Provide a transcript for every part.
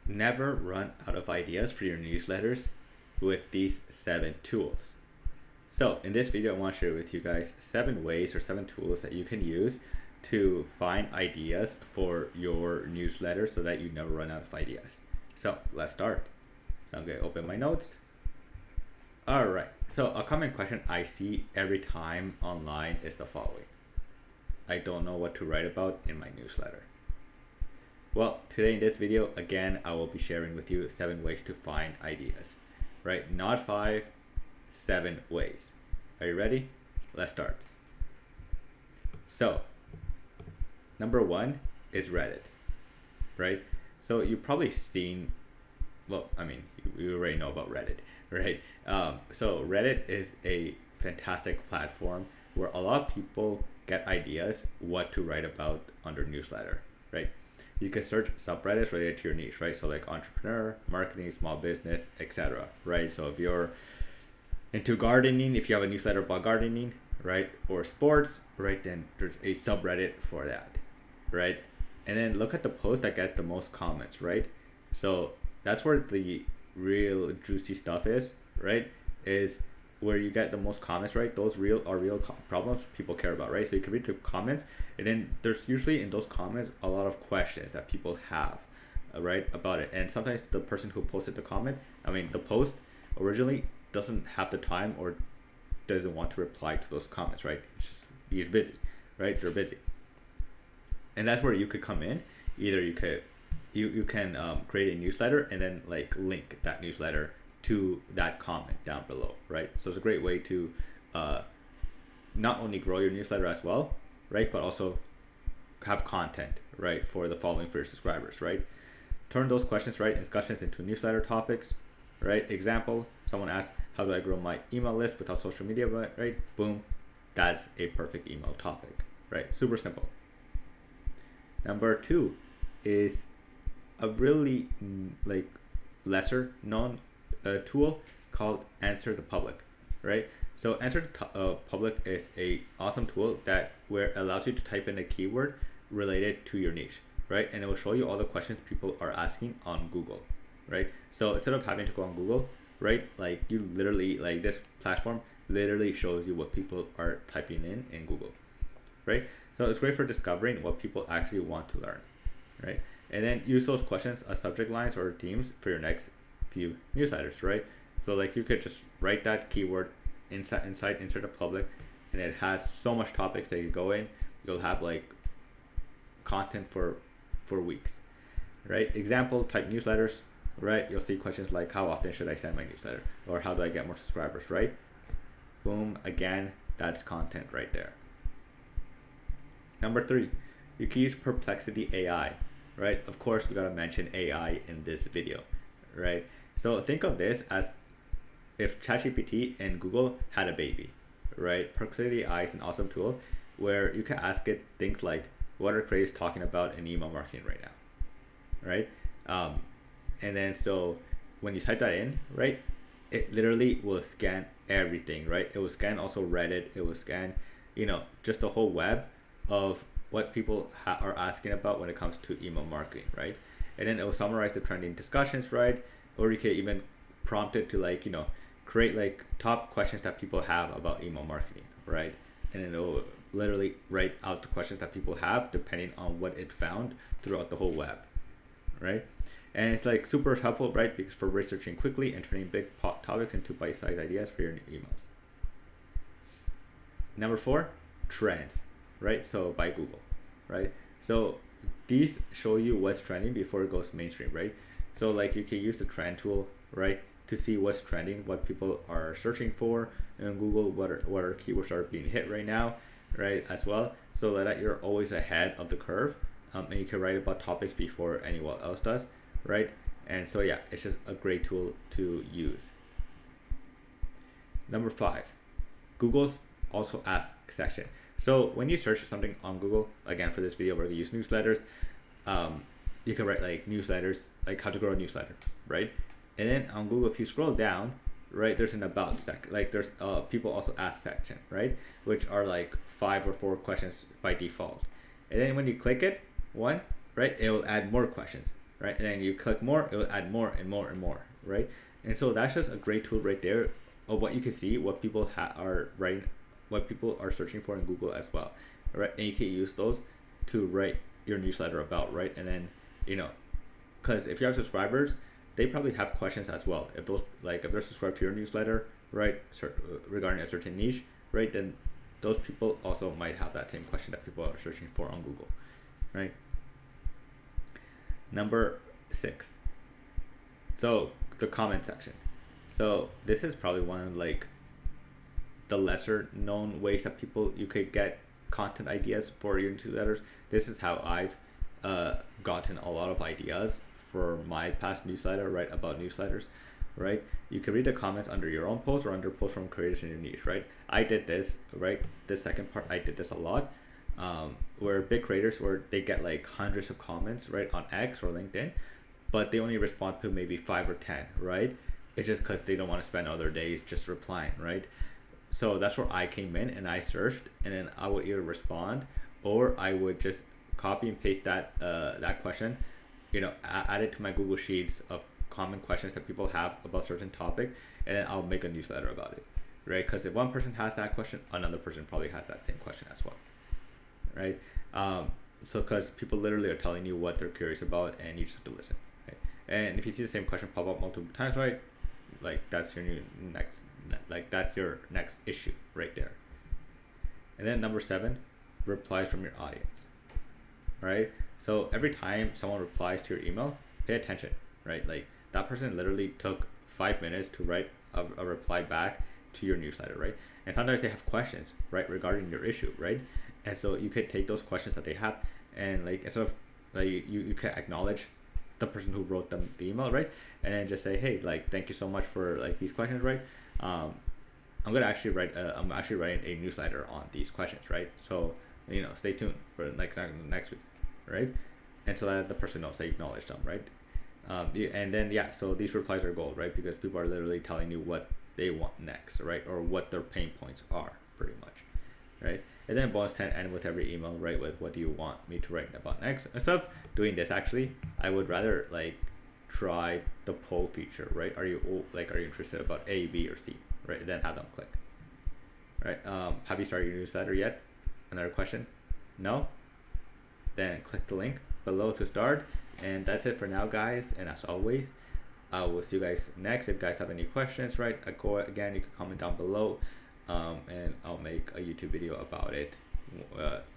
Never run out of ideas for your newsletters with these 7 tools. So in this video, I want to share with you guys 7 ways or 7 tools that you can use to find ideas for your newsletter so that you never run out of ideas. So let's start. So I'm going to open my notes. All right. So a common question I see every time online is the following. I don't know what to write about in my newsletter. Well, today in this video, again, I will be sharing with you 7 ways to find ideas, right? Not 5, 7 ways. Are you ready? Let's start. So, number 1 is Reddit, right? So you've probably seen, well, I mean, you already know about Reddit, right? So Reddit is a fantastic platform where a lot of people get ideas what to write about on their newsletter, right? You can search subreddits related to your niche, right? So like entrepreneur, marketing, small business, etc., right? So if you're into gardening, if you have a newsletter about gardening, right, or sports, right, then there's a subreddit for that, right? And then look at the post that gets the most comments, right? So that's where the real juicy stuff is, right? Is where you get the most comments, right? Those real problems people care about, right? So you can read the comments, and then there's usually in those comments a lot of questions that people have, right, about it. And sometimes the person who posted the comment, the post originally doesn't have the time or doesn't want to reply to those comments, right? It's just he's busy, right? They're busy, and that's where you could come in. Either you can create a newsletter and then like link that newsletter to that comment down below, right? So it's a great way to not only grow your newsletter as well, right, but also have content, right, for the following for your subscribers, right? Turn those questions, right, discussions into newsletter topics, right? Example, someone asks, how do I grow my email list without social media, right? Boom, that's a perfect email topic, right? Super simple. Number 2 is a really like lesser known tool called Answer the Public, right? So Answer the Public is a awesome tool that where it allows you to type in a keyword related to your niche, right? And it will show you all the questions people are asking on Google, right? So instead of having to go on Google, right, like you literally, like this platform literally shows you what people are typing in Google, right? So it's great for discovering what people actually want to learn, right? And then use those questions as subject lines or themes for your next few newsletters, right? So like you could just write that keyword inside Insert the Public, and it has so much topics that you go in. You'll have like content for weeks, right? Example type newsletters, right? You'll see questions like how often should I send my newsletter, or how do I get more subscribers, right? Boom, again, that's content right there. Number 3, you can use Perplexity AI, right? Of course, we gotta mention AI in this video, right? So think of this as if ChatGPT and Google had a baby, right? Perplexity AI is an awesome tool where you can ask it things like, what are creators talking about in email marketing right now, right? And then so when you type that in, right, it literally will scan everything, right? It will scan also Reddit, it will scan, just the whole web of what people are asking about when it comes to email marketing, right? And then it will summarize the trending discussions, right? Or you can even prompt it to create like top questions that people have about email marketing, right? And then it will literally write out the questions that people have depending on what it found throughout the whole web, right? And it's like super helpful, right? Because for researching quickly and turning big topics into bite-sized ideas for your emails. Number 4, trends, right? So by Google, right? So these show you what's trending before it goes mainstream, right? So like you can use the trend tool, right, to see what's trending, what people are searching for in Google, what are keywords are being hit right now, right, as well, so that you're always ahead of the curve, and you can write about topics before anyone else does, right? And so yeah, it's just a great tool to use. Number 5, Google's also ask section. So when you search something on Google, again for this video we're going to use newsletters, you can write like newsletters, like how to grow a newsletter, right? And then on Google, if you scroll down, right, there's an about section, like there's people also ask section, right, which are like 5 or 4 questions by default. And then when you click it, right, it will add more questions, right? And then you click more, it will add more and more and more, right? And so that's just a great tool right there of what you can see, what people are writing, what people are searching for in Google as well, right? And you can use those to write your newsletter about, right? And then, you know, because if you have subscribers, they probably have questions as well. If those, like if they're subscribed to your newsletter, right, regarding a certain niche, right, then those people also might have that same question that people are searching for on Google, right? Number 6. So the comment section. So this is probably one of like the lesser known ways that you could get content ideas for your newsletters. This is how I've gotten a lot of ideas for my past newsletter, right, about newsletters, right? You can read the comments under your own post or under posts from creators in your niche, right? I did this, right? The second part, I did this a lot. Where big creators, where they get like hundreds of comments, right, on X or LinkedIn, but they only respond to maybe 5 or 10, right? It's just because they don't want to spend other days just replying, right? So that's where I came in and I searched, and then I would either respond or I would just copy and paste that that question, you know, add it to my Google Sheets of common questions that people have about certain topic, and then I'll make a newsletter about it, right? Because if one person has that question, another person probably has that same question as well, right? So because people literally are telling you what they're curious about, and you just have to listen, right? And if you see the same question pop up multiple times, right, like that's your that's your next issue right there. And then number 7, replies from your audience, right? So every time someone replies to your email, pay attention, right? Like that person literally took 5 minutes to write a reply back to your newsletter, right? And sometimes they have questions, right, regarding your issue, right? And so you could take those questions that they have, and like instead of like you can acknowledge the person who wrote them the email, right? And then just say, hey, like thank you so much for like these questions, right? I'm actually writing a newsletter on these questions, right? So you know, stay tuned for next week, right? And so that the person knows they acknowledge them, right? And then yeah, so these replies are gold, right? Because people are literally telling you what they want next, right? Or what their pain points are, pretty much, right? And then bonus 10, end with every email, right, with what do you want me to write about next. Instead of doing this, actually, I would rather like try the poll feature, right? Are you interested about A, B, or C, right? And then have them click, right? Have you started your newsletter yet? Another question. No? Then click the link below to start. And that's it for now, guys. And as always, I will see you guys next. If you guys have any questions, right, again, you can comment down below, and I'll make a YouTube video about it,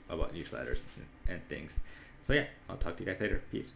about newsletters and things. So yeah, I'll talk to you guys later. Peace.